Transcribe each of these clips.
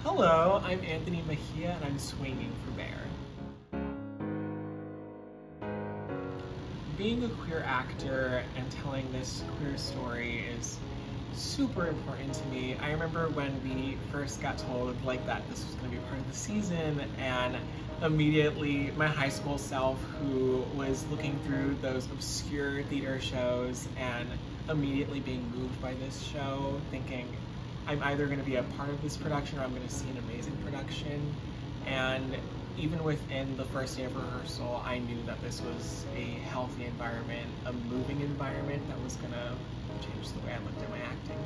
Hello, I'm Anthony Mejia and I'm swinging for Bear. Being a queer actor and telling this queer story is super important to me. I remember when we first got told that this was going to be part of the season, and immediately my high school self, who was looking through those obscure theater shows and immediately being moved by this show, thinking I'm either going to be a part of this production or I'm going to see an amazing production. And even within the first day of rehearsal, I knew that this was a healthy environment, a moving environment that was going to change the way I looked at my acting.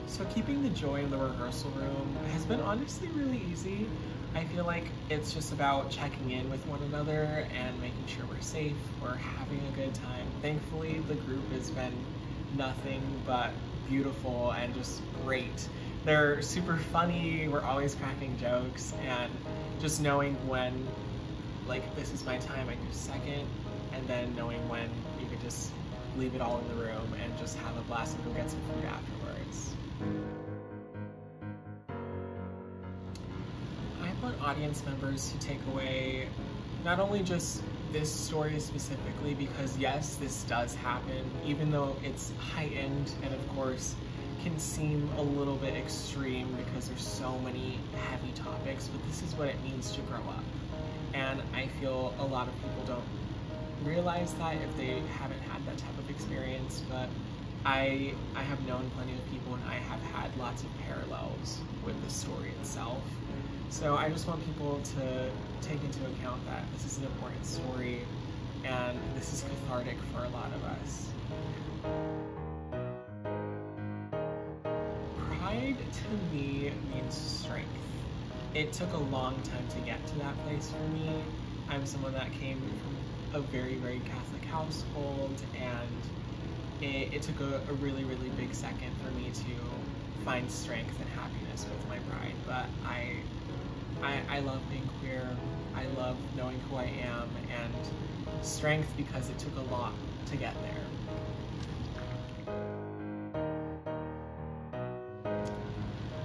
So keeping the joy in the rehearsal room has been honestly really easy. I feel like it's just about checking in with one another and making sure we're safe, we're having a good time. Thankfully, the group has been nothing but beautiful and just great. They're super funny, we're always cracking jokes, and just knowing when, this is my time, I can just second, and then knowing when you could just leave it all in the room and just have a blast and go get some food afterwards. I want audience members to take away not only just this story specifically, because yes, this does happen, even though it's heightened and of course can seem a little bit extreme because there's so many heavy topics, but this is what it means to grow up. And I feel a lot of people don't realize that if they haven't had that type of experience, but I have known plenty of people and I have had lots of parallels with the story itself. So I just want people to take into account that this is an important story and this is cathartic for a lot of us. Pride to me means strength. It took a long time to get to that place for me. I'm someone that came from a very, very Catholic household, and it took a really, really big second for me to find strength and happiness with my pride. But I love being queer. I love knowing who I am, and strength because it took a lot to get there.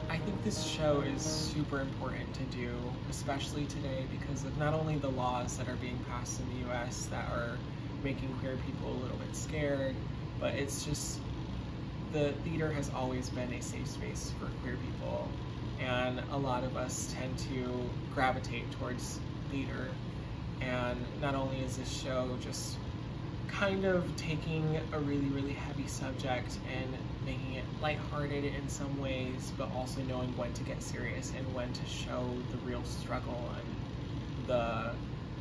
I think this show is super important to do, especially today, because of not only the laws that are being passed in the US that are making queer people a little bit scared, but it's just the theater has always been a safe space for queer people, and a lot of us tend to gravitate towards theater. And not only is this show just kind of taking a really, really heavy subject and making it lighthearted in some ways, but also knowing when to get serious and when to show the real struggle and the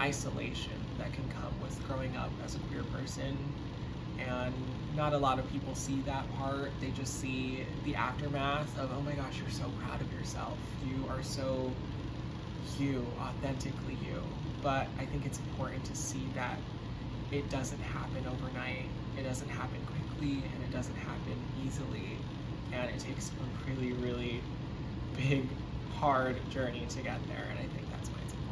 isolation that can come with growing up as a queer person. And not a lot of people see that part. They just see the aftermath of, oh my gosh, you're so proud of yourself. You are so you, authentically you. But I think it's important to see that it doesn't happen overnight, it doesn't happen quickly, and it doesn't happen easily. And it takes a really, really big, hard journey to get there, and I think that's why it's important.